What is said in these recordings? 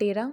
13।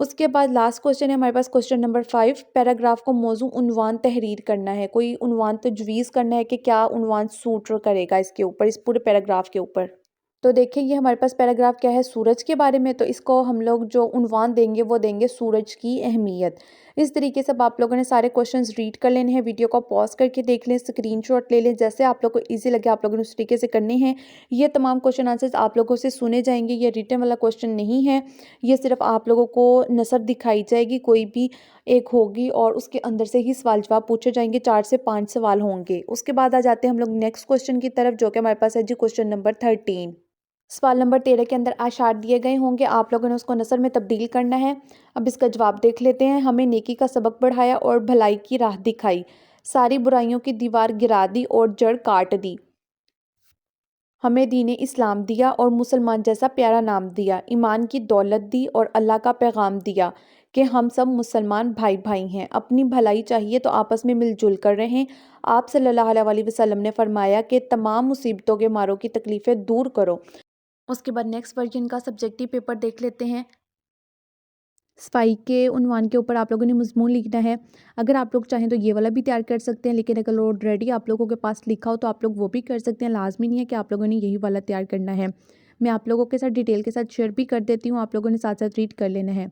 اس کے بعد last question ہے ہمارے پاس کوشچن نمبر 5، پیراگراف کو موضوع عنوان تحریر کرنا ہے، کوئی عنوان تجویز کرنا ہے کہ کیا عنوان سوٹ کرے گا اس کے اوپر، اس پورے پیراگراف کے اوپر۔ تو دیکھیں یہ ہمارے پاس پیراگراف کیا ہے، سورج کے بارے میں، تو اس کو ہم لوگ جو عنوان دیں گے وہ دیں گے سورج کی اہمیت۔ اس طریقے سے اب آپ لوگوں نے سارے کوشچنز ریڈ کر لینے ہیں، ویڈیو کو پاز کر کے دیکھ لیں، اسکرین شاٹ لے لیں، جیسے آپ لوگ کو ایزی لگے آپ لوگوں نے اس طریقے سے کرنے ہیں۔ یہ تمام کوشچن آنسرز آپ لوگوں سے سنے جائیں گے، یہ ریٹن والا کوشچن نہیں ہے، یہ صرف آپ لوگوں کو نثر دکھائی جائے گی، کوئی بھی ایک ہوگی اور اس کے اندر سے ہی سوال جواب پوچھے جائیں گے، 4 سے 5 سوال ہوں گے۔ اس کے بعد آ جاتے ہیں ہم لوگ نیکسٹ کوشچن کی طرف، جو کہ ہمارے پاس ہے جی کوشچن نمبر 13۔ سوال نمبر 13 کے اندر اشعار دیے گئے ہوں گے، آپ لوگوں نے اس کو نثر میں تبدیل کرنا ہے۔ اب اس کا جواب دیکھ لیتے ہیں۔ ہمیں نیکی کا سبق پڑھایا اور بھلائی کی راہ دکھائی، ساری برائیوں کی دیوار گرا دی اور جڑ کاٹ دی، ہمیں دین اسلام دیا اور مسلمان جیسا پیارا نام دیا، ایمان کی دولت دی اور اللہ کا پیغام دیا کہ ہم سب مسلمان بھائی بھائی ہیں، اپنی بھلائی چاہیے تو آپس میں مل جل کر رہیں۔ آپ صلی اللہ علیہ وسلم نے فرمایا کہ تمام مصیبتوں کے ماروں کی تکلیفیں دور کرو۔ اس کے بعد نیکسٹ ورژن کا سبجیکٹیو پیپر دیکھ لیتے ہیں۔ صفائی کے عنوان کے اوپر آپ لوگوں نے مضمون لکھنا ہے۔ اگر آپ لوگ چاہیں تو یہ والا بھی تیار کر سکتے ہیں، لیکن اگر آلریڈی آپ لوگوں کے پاس لکھا ہو تو آپ لوگ وہ بھی کر سکتے ہیں، لازمی نہیں ہے کہ آپ لوگوں نے یہی والا تیار کرنا ہے۔ میں آپ لوگوں کے ساتھ ڈیٹیل کے ساتھ شیئر بھی کر دیتی ہوں، آپ لوگوں نے ساتھ ساتھ ریڈ کر لینا ہے۔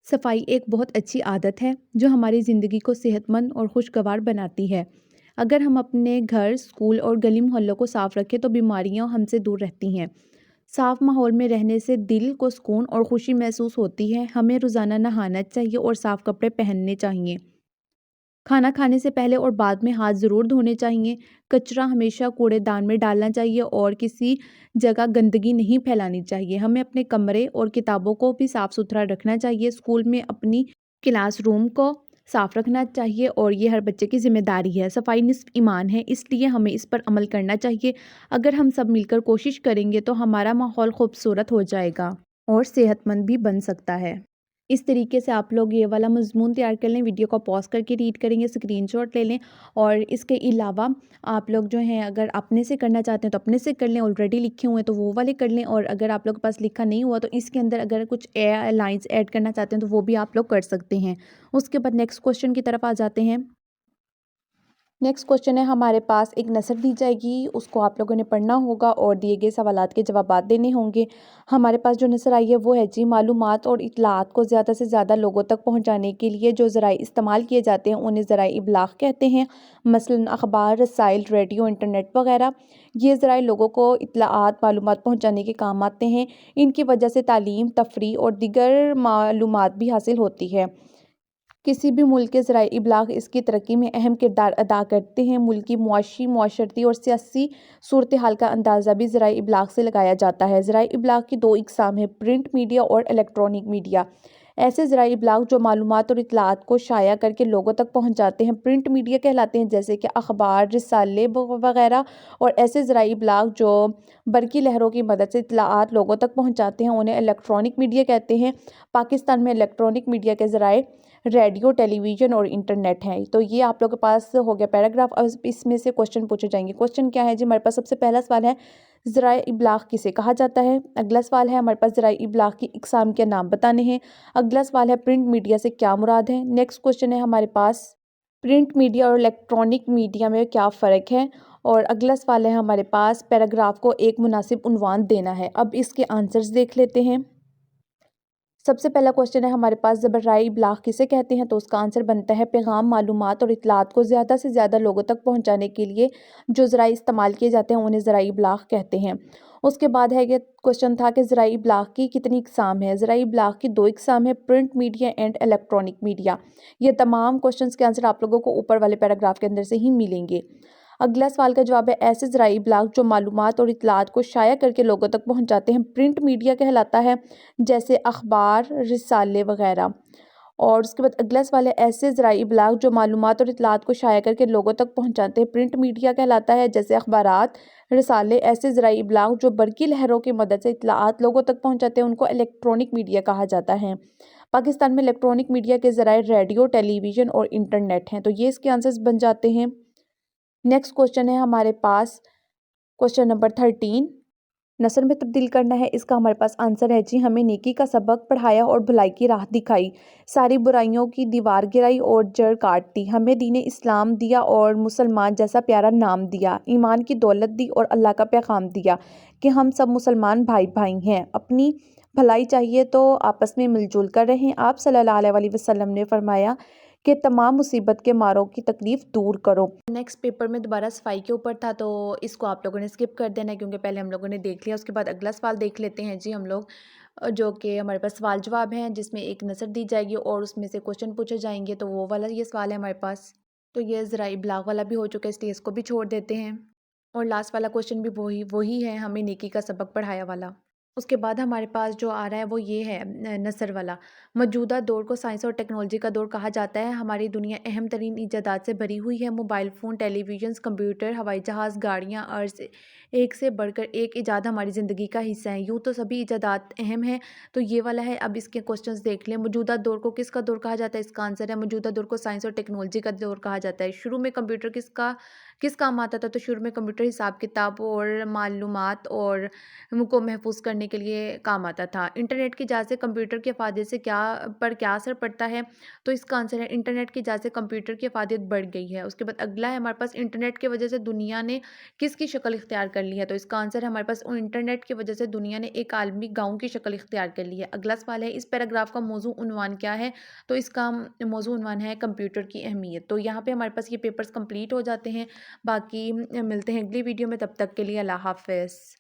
صفائی ایک بہت اچھی عادت ہے جو ہماری زندگی کو صحت مند اور خوشگوار بناتی ہے۔ اگر ہم اپنے گھر، اسکول اور گلی محلوں کو صاف رکھیں تو بیماریاں ہم سے دور رہتی ہیں۔ صاف ماحول میں رہنے سے دل کو سکون اور خوشی محسوس ہوتی ہے۔ ہمیں روزانہ نہانا چاہیے اور صاف کپڑے پہننے چاہیے۔ کھانا کھانے سے پہلے اور بعد میں ہاتھ ضرور دھونے چاہیے۔ کچرا ہمیشہ کوڑے دان میں ڈالنا چاہیے اور کسی جگہ گندگی نہیں پھیلانی چاہیے۔ ہمیں اپنے کمرے اور کتابوں کو بھی صاف ستھرا رکھنا چاہیے۔ اسکول میں اپنی کلاس روم کو صاف رکھنا چاہیے اور یہ ہر بچے کی ذمہ داری ہے۔ صفائی نصف ایمان ہے، اس لیے ہمیں اس پر عمل کرنا چاہیے۔ اگر ہم سب مل کر کوشش کریں گے تو ہمارا ماحول خوبصورت ہو جائے گا اور صحت مند بھی بن سکتا ہے۔ اس طریقے سے آپ لوگ یہ والا مضمون تیار کر لیں، ویڈیو کو پاز کر کے ریڈ کریں گے، اسکرین شاٹ لے لیں، اور اس کے علاوہ آپ لوگ جو ہیں اگر اپنے سے کرنا چاہتے ہیں تو اپنے سے کر لیں، آلریڈی لکھے ہوئے ہیں تو وہ والے کر لیں، اور اگر آپ لوگ کے پاس لکھا نہیں ہوا تو اس کے اندر اگر کچھ لائنز ایڈ کرنا چاہتے ہیں تو وہ بھی آپ لوگ کر سکتے ہیں۔ اس کے بعد نیکسٹ کوشچن کی طرف آ جاتے ہیں۔ نیکسٹ کوشچن ہے ہمارے پاس، ایک نثر دی جائے گی، اس کو آپ لوگوں نے پڑھنا ہوگا اور دیے گئے سوالات کے جوابات دینے ہوں گے۔ ہمارے پاس جو نثر آئی ہے وہ ہے جی، معلومات اور اطلاعات کو زیادہ سے زیادہ لوگوں تک پہنچانے کے لیے جو ذرائع استعمال کیے جاتے ہیں انہیں ذرائع ابلاغ کہتے ہیں، مثلاً اخبار، رسائل، ریڈیو، انٹرنیٹ وغیرہ۔ یہ ذرائع لوگوں کو اطلاعات، معلومات پہنچانے کے کام آتے ہیں۔ ان کی وجہ سے تعلیم، تفریح اور دیگر معلومات بھی حاصل ہوتی ہے۔ کسی بھی ملک کے ذرائع ابلاغ اس کی ترقی میں اہم کردار ادا کرتے ہیں۔ ملک کی معاشی، معاشرتی اور سیاسی صورتحال کا اندازہ بھی ذرائع ابلاغ سے لگایا جاتا ہے۔ ذرائع ابلاغ کی 2 اقسام ہیں، پرنٹ میڈیا اور الیکٹرانک میڈیا۔ ایسے ذرائع ابلاغ جو معلومات اور اطلاعات کو شائع کر کے لوگوں تک پہنچاتے ہیں پرنٹ میڈیا کہلاتے ہیں، جیسے کہ اخبار، رسالے وغیرہ، اور ایسے ذرائع ابلاغ جو برقی لہروں کی مدد سے اطلاعات لوگوں تک پہنچاتے ہیں انہیں الیکٹرانک میڈیا کہتے ہیں۔ پاکستان میں الیکٹرانک میڈیا کے ذرائع ریڈیو، ٹیلی ویژن اور انٹرنیٹ ہے۔ تو یہ آپ لوگوں کے پاس ہو گیا پیراگراف۔ اب اس میں سے کوشچن پوچھے جائیں گے۔ کوشچن کیا ہے جی، ہمارے پاس سب سے پہلا سوال ہے، ذرائع ابلاغ کسے کہا جاتا ہے؟ اگلا سوال ہے ہمارے پاس ذرائع ابلاغ کی اقسام کے نام بتانے ہیں۔ اگلا سوال ہے پرنٹ میڈیا سے کیا مراد ہے؟ نیکسٹ کوشچن ہے ہمارے پاس، پرنٹ میڈیا اور الیکٹرانک میڈیا میں کیا فرق ہے؟ اور اگلا سوال ہے ہمارے پاس، پیراگراف کو ایک مناسب عنوان دینا ہے۔ اب اس کے آنسرز دیکھ لیتے ہیں۔ سب سے پہلا کوشچن ہے ہمارے پاس، ذرائع ابلاغ کسے کہتے ہیں؟ تو اس کا آنسر بنتا ہے پیغام، معلومات اور اطلاعات کو زیادہ سے زیادہ لوگوں تک پہنچانے کے لیے جو ذرائع استعمال کیے جاتے ہیں انہیں ذرائع ابلاغ کہتے ہیں۔ اس کے بعد ہے کہ کوشچن تھا کہ ذرائع ابلاغ کی کتنی اقسام ہیں؟ ذرائع ابلاغ کی 2 اقسام ہیں، print media and electronic media. یہ تمام کوشچنز کے آنسر آپ لوگوں کو اوپر والے پیراگراف کے اندر سے ہی ملیں گے۔ اگلا سوال کا جواب ہے، ایسے ذرائع ابلاغ جو معلومات اور اطلاعات کو شائع کر کے لوگوں تک پہنچاتے ہیں پرنٹ میڈیا کہلاتا ہے، جیسے اخبار، رسالے وغیرہ۔ اور اس کے بعد اگلا سوال ہے، ایسے ذرائع ابلاغ جو معلومات اور اطلاعات کو شائع کر کے لوگوں تک پہنچاتے ہیں پرنٹ میڈیا کہلاتا ہے، جیسے اخبارات، رسالے۔ ایسے ذرائع ابلاغ جو برقی لہروں کی مدد سے اطلاعات لوگوں تک پہنچاتے ہیں ان کو الیکٹرانک میڈیا کہا جاتا ہے۔ پاکستان میں الیکٹرانک میڈیا کے ذرائع ریڈیو، ٹیلی ویژن اور انٹرنیٹ ہیں۔ تو یہ اس کے آنسرز بن جاتے ہیں۔ نیکسٹ کوشچن ہے ہمارے پاس کوشچن نمبر 13، نثر میں تبدیل کرنا ہے، اس کا ہمارے پاس آنسر ہے جی ہمیں نیکی کا سبق پڑھایا اور بھلائی کی راہ دکھائی، ساری برائیوں کی دیوار گرائی اور جڑ کاٹ دی، ہمیں دین اسلام دیا اور مسلمان جیسا پیارا نام دیا، ایمان کی دولت دی اور اللہ کا پیغام دیا کہ ہم سب مسلمان بھائی بھائی ہیں، اپنی بھلائی چاہیے تو آپس میں مل جل کر رہیں۔ آپ صلی اللہ علیہ وسلم نے فرمایا کہ تمام مصیبت کے ماروں کی تکلیف دور کرو۔ نیکسٹ پیپر میں دوبارہ صفائی کے اوپر تھا تو اس کو آپ لوگوں نے اسکپ کر دینا ہے کیونکہ پہلے ہم لوگوں نے دیکھ لیا، اس کے بعد اگلا سوال دیکھ لیتے ہیں جی ہم لوگ، جو کہ ہمارے پاس سوال جواب ہیں جس میں ایک نثر دی جائے گی اور اس میں سے کوشچن پوچھے جائیں گے، تو وہ والا یہ سوال ہے ہمارے پاس، تو یہ ذرائع ابلاغ والا بھی ہو چکا ہے اس لیے اس کو بھی چھوڑ دیتے ہیں، اور لاسٹ والا کوشچن بھی وہی ہے، ہمیں نیکی کا سبق پڑھایا والا۔ اس کے بعد ہمارے پاس جو آ رہا ہے وہ یہ ہے نثر والا، موجودہ دور کو سائنس اور ٹیکنالوجی کا دور کہا جاتا ہے، ہماری دنیا اہم ترین ایجادات سے بھری ہوئی ہے، موبائل فون، ٹیلی ویژنز، کمپیوٹر، ہوائی جہاز، گاڑیاں، عرض ایک سے بڑھ کر ایک ایجاد ہماری زندگی کا حصہ ہیں، یوں تو سبھی ایجادات اہم ہیں، تو یہ والا ہے۔ اب اس کے کوشچنز دیکھ لیں، موجودہ دور کو کس کا دور کہا جاتا ہے، اس کا آنسر ہے موجودہ دور کو سائنس اور ٹیکنالوجی کا دور کہا جاتا ہے۔ شروع میں کمپیوٹر کس کام آتا تھا، تو شروع میں کمپیوٹر حساب کتاب اور معلومات اور کو محفوظ کرنے کے لیے کام آتا تھا۔ انٹرنیٹ کی ایجاد سے کمپیوٹر کی افادیت سے کیا اثر پڑتا ہے، تو اس کا آنسر ہے انٹرنیٹ کی ایجاد سے کمپیوٹر کی افادیت بڑھ گئی ہے۔ اس کے بعد اگلا ہے ہمارے پاس انٹرنیٹ کی وجہ سے دنیا نے کس کی شکل اختیار کر لی ہے، تو اس کا آنسر ہے ہمارے پاس انٹرنیٹ کی وجہ سے دنیا نے ایک عالمی گاؤں کی شکل اختیار کر لی ہے۔ اگلا سوال ہے اس پیراگراف کا موضوع عنوان کیا ہے، تو اس کا موضوع عنوان ہے کمپیوٹر کی اہمیت۔ تو یہاں پہ ہمارے پاس یہ پیپرز کمپلیٹ ہو جاتے ہیں، باقی ملتے ہیں اگلی ویڈیو میں، تب تک کے لیے اللہ حافظ۔